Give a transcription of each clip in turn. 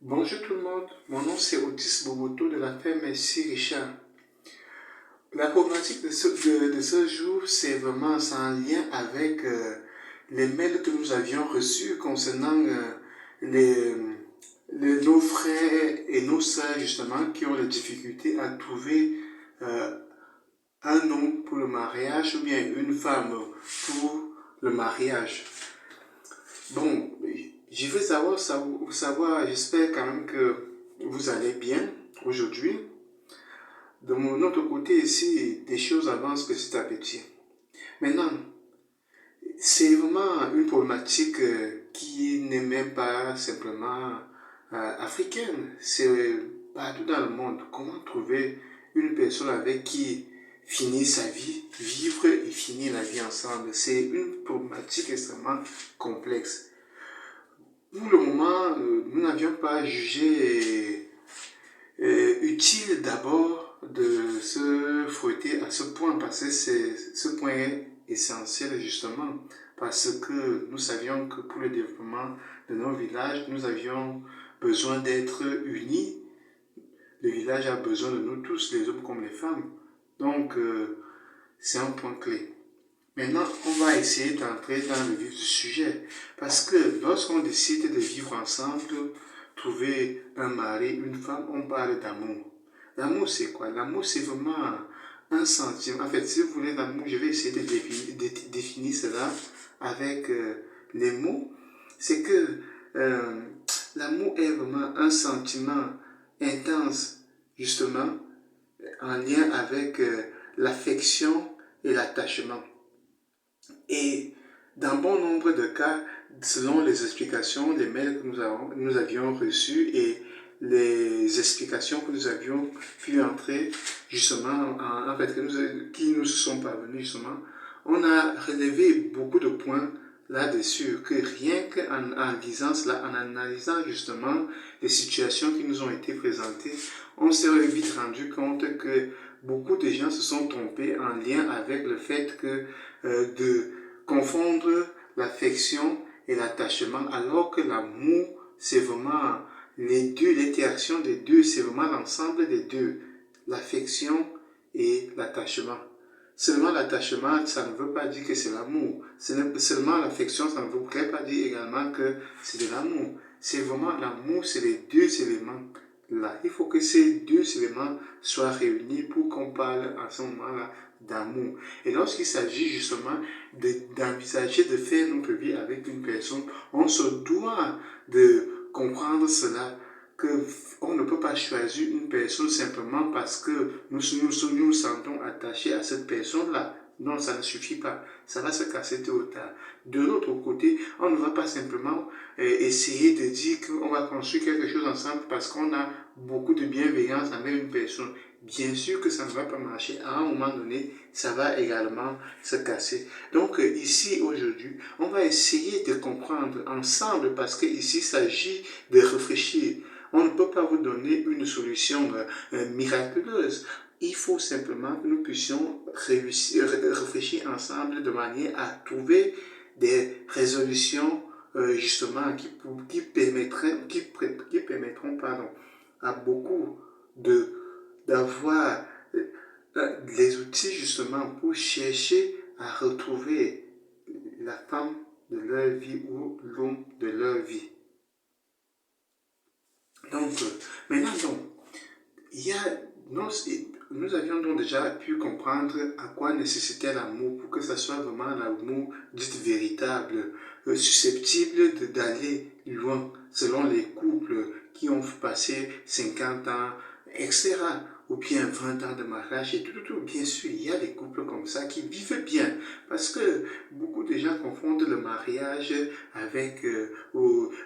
Bonjour tout le monde, mon nom c'est Otis Boboto de la ferme Messi Richard. La problématique de ce jour, c'est vraiment en lien avec les mails que nous avions reçus concernant les, nos frères et nos sœurs justement qui ont des difficultés à trouver euh, un homme pour le mariage ou bien une femme pour le mariage. Bon, je veux savoir, j'espère quand même que vous allez bien aujourd'hui. De mon autre côté ici, des choses avancent petit à petit. Maintenant, c'est vraiment une problématique qui n'est même pas simplement africaine. C'est partout dans le monde. Comment trouver une personne avec qui finir sa vie, vivre et finir la vie ensemble? C'est une problématique extrêmement complexe. Pour le moment, nous n'avions pas jugé utile d'abord de se frotter à ce point parce que ce point est essentiel justement parce que nous savions que pour le développement de nos villages, nous avions besoin d'être unis. Le village a besoin de nous tous, les hommes comme les femmes. Donc, c'est un point clé. Maintenant, on va essayer d'entrer dans le vif du sujet. Parce que lorsqu'on décide de vivre ensemble, trouver un mari, une femme, on parle d'amour. L'amour, c'est quoi? L'amour, c'est vraiment un sentiment. En fait, si vous voulez l'amour, je vais essayer de définir cela avec les mots. C'est que euh, l'amour est vraiment un sentiment intense, justement, en lien avec l'affection et l'attachement. Et dans bon nombre de cas, selon les explications, les mails que nous avions reçus et les explications que nous avions pu entrer justement, en fait, qui nous sont parvenus justement, on a relevé beaucoup de points là-dessus, que rien qu'en lisant cela, en analysant justement les situations qui nous ont été présentées, on s'est vite rendu compte que beaucoup de gens se sont trompés en lien avec le fait que de confondre l'affection et l'attachement, alors que l'amour, c'est vraiment les deux, l'interaction des deux, c'est vraiment l'ensemble des deux, l'affection et l'attachement. Seulement l'attachement, ça ne veut pas dire que c'est l'amour. Seulement l'affection, ça ne veut pas dire également que c'est de l'amour. C'est vraiment l'amour, c'est les deux éléments là. Il faut que ces deux éléments soient réunis pour qu'on parle à ce moment-là d'amour. Et lorsqu'il s'agit justement d'envisager de faire notre vie avec une personne, on se doit de comprendre cela, que on ne peut pas choisir une personne simplement parce que nous sentons attachés à cette personne-là. Non, ça ne suffit pas. Ça va se casser tôt ou tard. De l'autre côté, on ne va pas simplement essayer de dire qu'on va construire quelque chose ensemble parce qu'on a beaucoup de bienveillance envers une personne. Bien sûr que ça ne va pas marcher. À un moment donné, ça va également se casser. Donc ici, aujourd'hui, on va essayer de comprendre ensemble parce qu'ici, il s'agit de réfléchir. On ne peut pas vous donner une solution miraculeuse. Il faut simplement que nous puissions réfléchir ensemble de manière à trouver des résolutions justement qui permettront à beaucoup d'avoir les outils justement pour chercher à retrouver la femme de leur vie ou l'homme de leur vie. Donc, maintenant, donc, il y a, nous avions donc déjà pu comprendre à quoi nécessitait l'amour pour que ce soit vraiment l'amour dit véritable, susceptible d'aller loin, selon les couples qui ont passé 50 ans, etc. Ou bien 20 ans de mariage et tout. Bien sûr, il y a des couples comme ça qui vivent bien. Parce que beaucoup de gens confondent le mariage avec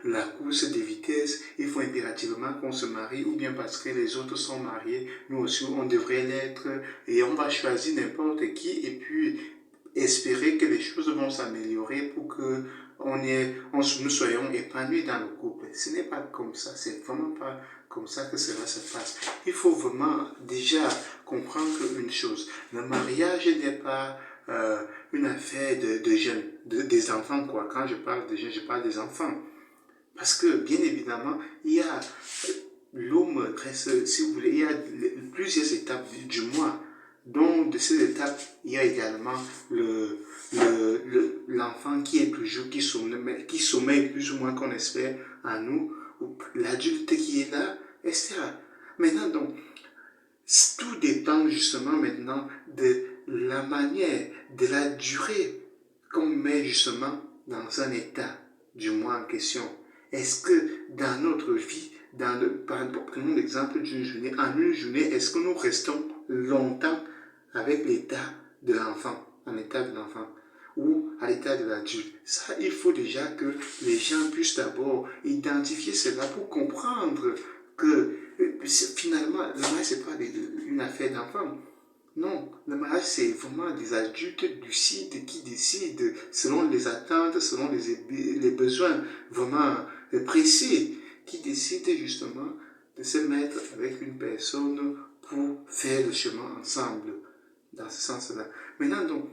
la course des vitesses. Il faut impérativement qu'on se marie, ou bien parce que les autres sont mariés, nous aussi on devrait l'être, et on va choisir n'importe qui, et puis espérer que les choses vont s'améliorer pour que nous soyons épanouis dans le couple. Ce n'est pas comme ça, c'est vraiment pas comme ça que cela se passe. Il faut vraiment déjà comprendre une chose. Le mariage n'est pas une affaire de jeunes, des enfants quoi. Quand je parle de jeunes, je parle des enfants. Parce que, bien évidemment, il y a l'homme reste, si vous voulez, il y a plusieurs étapes du mois. Donc, de ces étapes, il y a également l'enfant qui est toujours, qui sommeille plus ou moins qu'on espère en nous, ou l'adulte qui est là, etc. Maintenant, donc, tout dépend justement maintenant de la manière, de la durée qu'on met justement dans un état du mois en question. Est-ce que dans notre vie, prenons l'exemple d'une journée, en une journée, est-ce que nous restons longtemps avec l'état de l'enfant, en état de l'enfant, ou à l'état de l'adulte? Ça, il faut déjà que les gens puissent d'abord identifier cela pour comprendre que finalement, le mariage, ce n'est pas une affaire d'enfant. Non, le mariage, c'est vraiment des adultes lucides qui décident selon les attentes, selon les besoins vraiment précis, qui décident justement de se mettre avec une personne pour faire le chemin ensemble, dans ce sens-là. Maintenant, donc,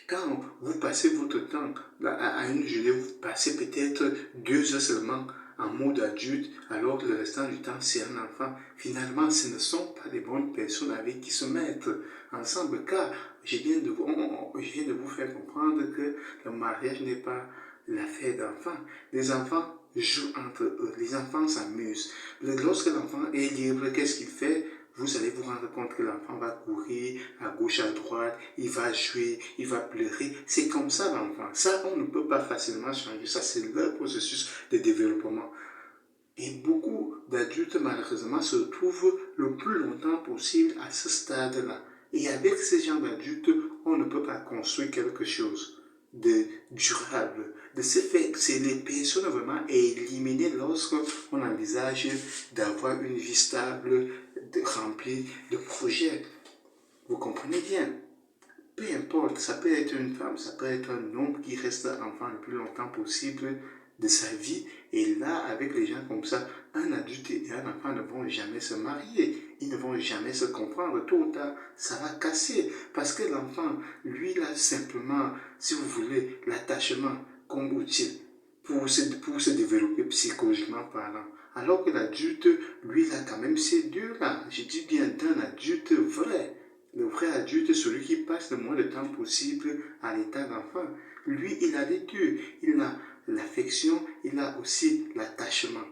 quand vous passez votre temps à une journée, vous passez peut-être 2 heures seulement en mode adulte, alors que le restant du temps c'est un enfant. Finalement, ce ne sont pas des bonnes personnes avec qui se mettre ensemble, car je viens de vous faire comprendre que le mariage n'est pas l'affaire d'enfants. Les enfants jouent entre eux, les enfants s'amusent. Lorsque l'enfant est libre, qu'est-ce qu'il fait? Vous allez vous rendre compte que l'enfant va courir à gauche, à droite, il va jouer, il va pleurer. C'est comme ça l'enfant. Ça, on ne peut pas facilement changer. Ça, c'est leur processus de développement. Et beaucoup d'adultes, malheureusement, se trouvent le plus longtemps possible à ce stade-là. Et avec ces gens d'adultes, on ne peut pas construire quelque chose de durable. De ce fait, c'est les personnes vraiment éliminées lorsqu'on envisage d'avoir une vie stable, remplie de projets. Vous comprenez bien? Peu importe, ça peut être une femme, ça peut être un homme qui reste enfant le plus longtemps possible de sa vie. Et là, avec les gens comme ça, un adulte et un enfant ne vont jamais se marier. Ils ne vont jamais se comprendre. Tôt ou tard, ça va casser. Parce que l'enfant, lui, il a simplement, si vous voulez, l'attachement comme outil pour se développer psychologiquement parlant. Alors que l'adulte, lui, il a quand même ces deux-là. Je dis bien d'un adulte vrai. Le vrai adulte, celui qui passe le moins de temps possible à l'état d'enfant. Lui, il a les deux. Il a l'affection, il a aussi l'attachement.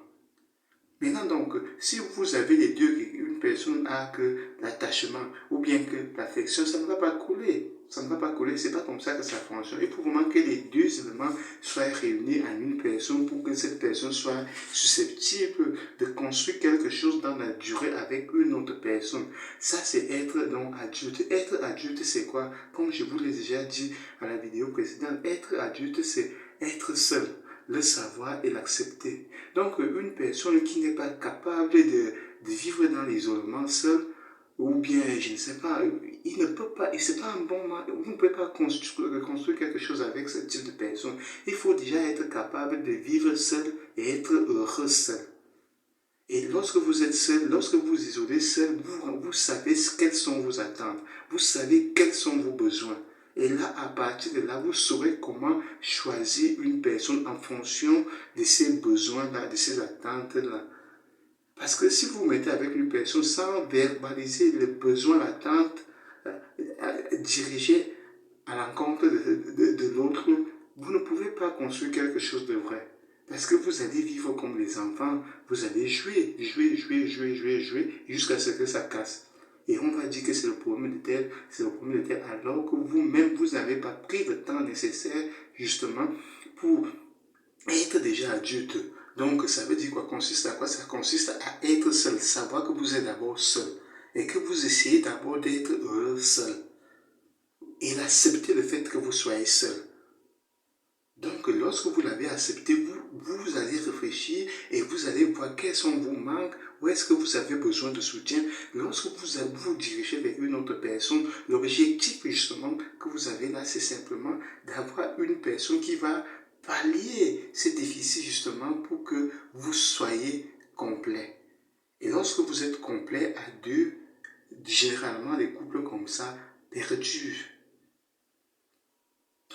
Maintenant donc, si vous avez les deux, une personne a que l'attachement ou bien que l'affection, ça ne va pas couler. Ça ne va pas couler, c'est pas comme ça que ça fonctionne. Il faut vraiment que les deux éléments soient réunis en une personne pour que cette personne soit susceptible de construire quelque chose dans la durée avec une autre personne. Ça, c'est être donc adulte. Être adulte, c'est quoi? Comme je vous l'ai déjà dit à la vidéo précédente, être adulte, c'est être seul, le savoir et l'accepter. Donc, une personne qui n'est pas capable de vivre dans l'isolement seul, ou bien, je ne sais pas, il ne peut pas, et c'est pas un bon, vous ne pouvez pas construire quelque chose avec ce type de personne. Il faut déjà être capable de vivre seul et être heureux seul. Et lorsque vous êtes seul, lorsque vous vous isolez seul, vous savez quelles sont vos attentes, vous savez quels sont vos besoins. Et là, à partir de là, vous saurez comment choisir une personne en fonction de ses besoins-là, de ses attentes-là. Parce que si vous vous mettez avec une personne sans verbaliser les besoins, l'attente, dirigés à l'encontre de l'autre, vous ne pouvez pas construire quelque chose de vrai. Parce que vous allez vivre comme les enfants, vous allez jouer jusqu'à ce que ça casse. Et on va dire que c'est le problème de tel, alors que vous-même, vous n'avez pas pris le temps nécessaire, justement, pour être déjà adulte. Donc, ça veut dire quoi? Consiste à quoi? Ça consiste à être seul, savoir que vous êtes d'abord seul, et que vous essayez d'abord d'être heureux seul, et d'accepter le fait que vous soyez seul. Donc, lorsque vous l'avez accepté, vous allez réfléchir et vous allez voir quels sont vos manques, où est-ce que vous avez besoin de soutien. Lorsque vous dirigez vers une autre personne, l'objectif justement que vous avez là, c'est simplement d'avoir une personne qui va pallier ces déficits justement pour que vous soyez complet. Et lorsque vous êtes complet à deux, généralement les couples comme ça perdurent.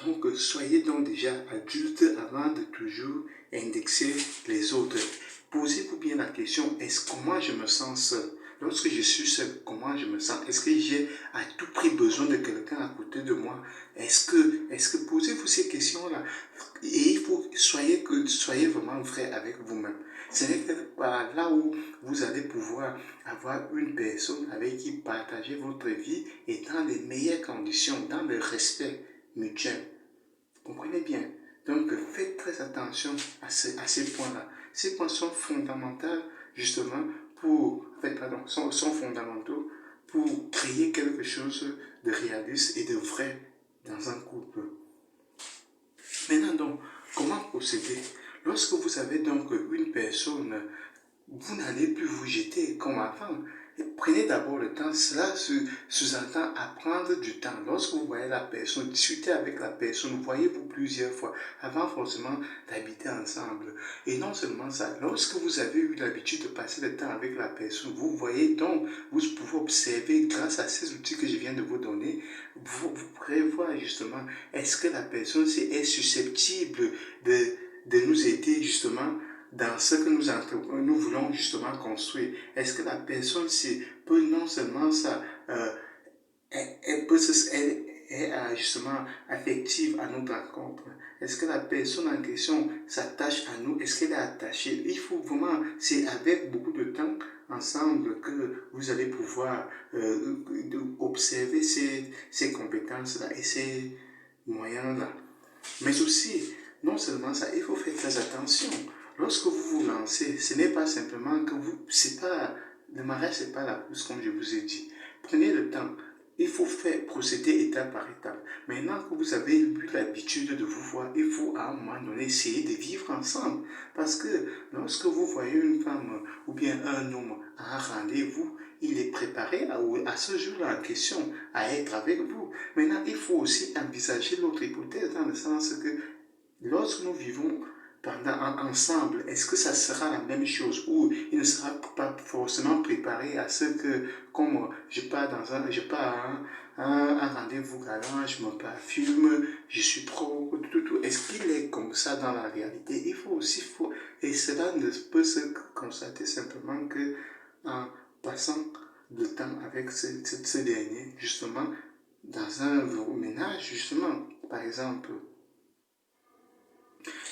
Donc, soyez donc déjà adulte avant de toujours indexer les autres. Posez-vous bien la question, est-ce comment je me sens seul? Lorsque je suis seul, comment je me sens? Est-ce que j'ai à tout prix besoin de quelqu'un à côté de moi? Est-ce que posez-vous ces questions-là? Et il faut, soyez vraiment vrai avec vous-même. Ce n'est pas là où vous allez pouvoir avoir une personne avec qui partager votre vie et dans les meilleures conditions, dans le respect mutuel. Comprenez bien. Donc, faites très attention à ces points-là. Ces points sont fondamentaux, justement, sont fondamentaux pour créer quelque chose de réaliste et de vrai dans un couple. Maintenant, donc, comment procéder? Lorsque vous avez donc une personne, vous n'allez plus vous jeter comme avant. Prenez d'abord le temps. Cela sous-entend à prendre du temps. Lorsque vous voyez la personne, discutez avec la personne, voyez-vous plusieurs fois avant forcément d'habiter ensemble. Et non seulement ça, lorsque vous avez eu l'habitude de passer le temps avec la personne, vous voyez donc, vous pouvez observer grâce à ces outils que je viens de vous donner, vous pourrez voir justement, est-ce que la personne est susceptible de nous aider justement dans ce que nous voulons justement construire. Est-ce que la personne peut non seulement ça, elle est justement affective à notre rencontre? Est-ce que la personne en question s'attache à nous? Est-ce qu'elle est attachée? Il faut vraiment, c'est avec beaucoup de temps ensemble que vous allez pouvoir observer ces compétences-là et ces moyens-là. Mais aussi, non seulement ça, il faut faire très attention. Lorsque vous vous lancez, ce n'est pas simplement que le mariage, c'est pas la course comme je vous ai dit. Prenez le temps. Il faut procéder étape par étape. Maintenant que vous avez eu l'habitude de vous voir, il faut à un moment donné essayer de vivre ensemble. Parce que lorsque vous voyez une femme ou bien un homme à un rendez-vous, il est préparé à ce jour-là en question, à être avec vous. Maintenant, il faut aussi envisager l'autre hypothèse dans le sens que lorsque nous vivons ensemble, est-ce que ça sera la même chose ou il ne sera pas forcément préparé à ce que, comme je pars à un rendez-vous galant, je me parfume, je suis propre, tout. Est-ce qu'il est comme ça dans la réalité? Et cela ne peut se constater simplement que en passant le temps avec ce dernier, justement, dans un ménage, justement, par exemple.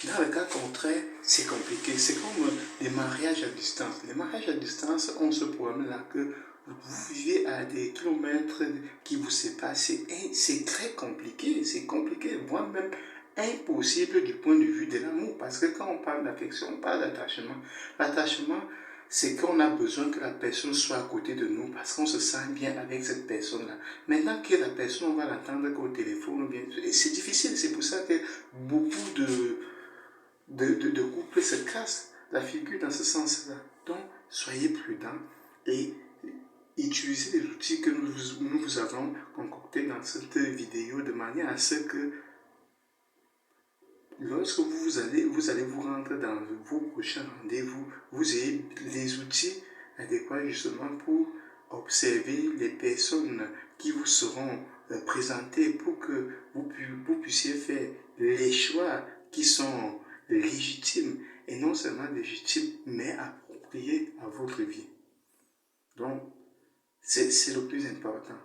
Dans le cas contraire, c'est compliqué. C'est comme les mariages à distance. Les mariages à distance ont ce problème-là que vous vivez à des kilomètres qui vous séparent. C'est très compliqué. C'est compliqué, voire même impossible du point de vue de l'amour. Parce que quand on parle d'affection, on parle d'attachement. L'attachement, c'est qu'on a besoin que la personne soit à côté de nous parce qu'on se sent bien avec cette personne-là. Maintenant que la personne, on va l'entendre qu'au téléphone, c'est difficile. C'est pour ça que beaucoup de couples se cassent la figure dans ce sens-là. Donc, soyez prudents et utilisez les outils que nous vous avons concoctés dans cette vidéo de manière à ce que lorsque vous allez vous rendre dans vos prochains rendez-vous, vous ayez les outils adéquats justement pour observer les personnes qui vous seront présentées pour que vous puissiez faire les choix qui sont légitimes et non seulement légitimes mais appropriés à votre vie. Donc, c'est le plus important.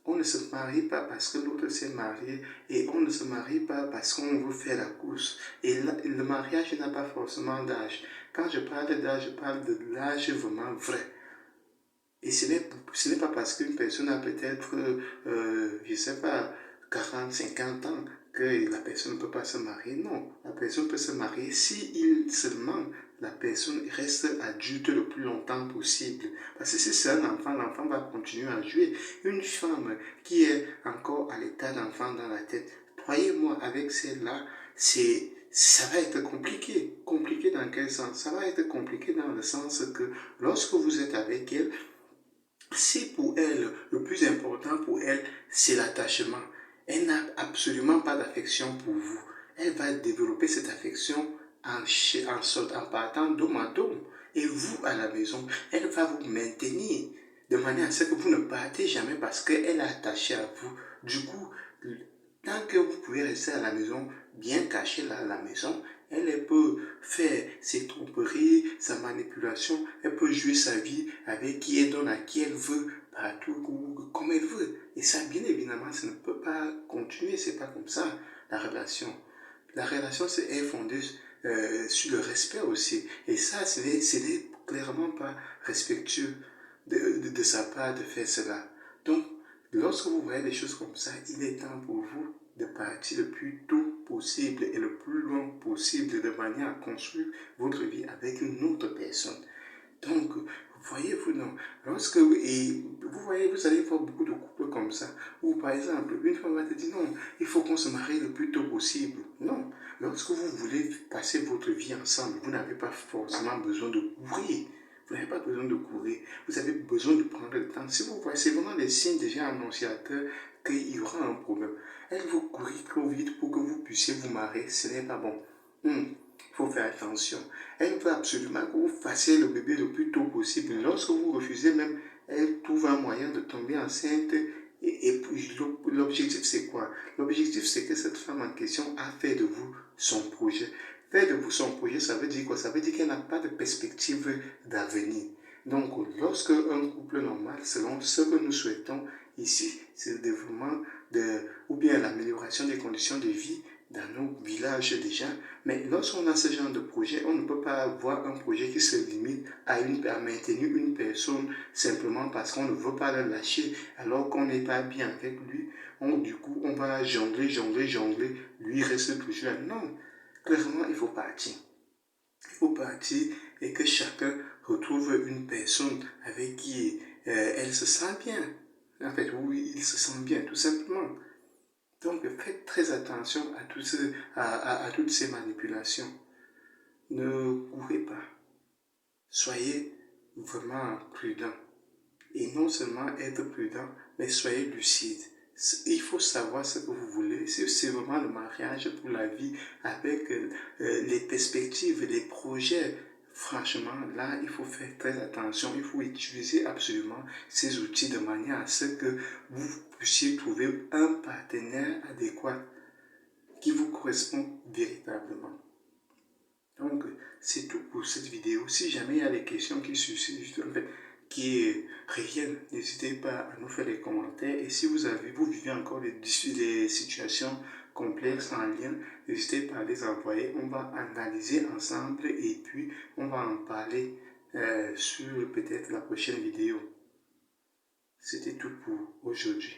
On ne se marie pas parce que l'autre s'est marié et on ne se marie pas parce qu'on veut faire la course. Et le mariage n'a pas forcément d'âge. Quand je parle d'âge, je parle de l'âge vraiment vrai. Et ce n'est pas parce qu'une personne a peut-être, je ne sais pas, 40, 50 ans que la personne ne peut pas se marier. Non, la personne peut se marier si seulement la personne reste adulte le plus longtemps possible. Parce que si c'est un enfant, l'enfant va continuer à jouer. Une femme qui est encore à l'état d'enfant dans la tête, croyez-moi, avec celle-là, ça va être compliqué. Compliqué dans quel sens? Ça va être compliqué dans le sens que lorsque vous êtes avec elle, si pour elle, le plus important pour elle, c'est l'attachement, elle n'a absolument pas d'affection pour vous. Elle va développer cette affection en partant d'homme à homme. Et vous, à la maison, elle va vous maintenir de manière à ce que vous ne partez jamais parce qu'elle est attachée à vous. Du coup, Tant que vous pouvez rester à la maison, bien caché là à la maison, elle peut faire ses tromperies, sa manipulation, elle peut jouer sa vie avec qui elle donne à qui elle veut, partout, comme elle veut. Et ça, bien évidemment, ça ne peut pas continuer, c'est pas comme ça, la relation. La relation est fondée sur le respect aussi. Et ça, ce n'est clairement pas respectueux de sa part de faire cela. Donc, lorsque vous voyez des choses comme ça, il est temps pour vous de partir le plus tôt possible et le plus loin possible de manière à construire votre vie avec une autre personne. Donc, voyez-vous, non, et vous voyez, vous allez voir beaucoup de couples comme ça, où par exemple, une femme va te dire non, il faut qu'on se marie le plus tôt possible. Non, lorsque vous voulez passer votre vie ensemble, vous n'avez pas forcément besoin de courir. Vous n'avez pas besoin de courir, vous avez besoin de prendre le temps. Si vous voyez, c'est vraiment des signes déjà annonciateurs qu'il y aura un problème. Elle veut courir trop vite pour que vous puissiez vous marier, ce n'est pas bon. Il faut faire attention. Elle veut absolument que vous fassiez le bébé le plus tôt possible. Lorsque vous refusez même, elle trouve un moyen de tomber enceinte. Et puis l'objectif c'est quoi? L'objectif c'est que cette femme en question a fait de vous son projet. Faire de vous son projet, ça veut dire quoi? Ça veut dire qu'elle n'a pas de perspective d'avenir. Donc, lorsque un couple normal, selon ce que nous souhaitons ici, c'est le développement ou bien l'amélioration des conditions de vie dans nos villages déjà. Mais lorsqu'on a ce genre de projet, on ne peut pas avoir un projet qui se limite à maintenir une personne simplement parce qu'on ne veut pas la lâcher alors qu'on n'est pas bien avec lui. Du coup, on va jongler, lui reste toujours là. Non, clairement, il faut partir. Il faut partir et que chacun retrouve une personne avec qui elle se sent bien. En fait, oui, il se sent bien, tout simplement. Donc, faites très attention à toutes ces manipulations. Ne courez pas. Soyez vraiment prudent. Et non seulement être prudent, mais soyez lucide. Il faut savoir ce que vous voulez. Si c'est vraiment le mariage pour la vie avec les perspectives, les projets, franchement, là, il faut faire très attention. Il faut utiliser absolument ces outils de manière à ce que vous puissiez trouver un partenaire adéquat qui vous correspond véritablement. Donc, c'est tout pour cette vidéo. Si jamais il y a des questions qui suscitent, en fait, qui reviennent, n'hésitez pas à nous faire des commentaires. Et si vous vivez encore des situations complexes en lien, n'hésitez pas à les envoyer. On va analyser ensemble et puis on va en parler sur peut-être la prochaine vidéo. C'était tout pour aujourd'hui.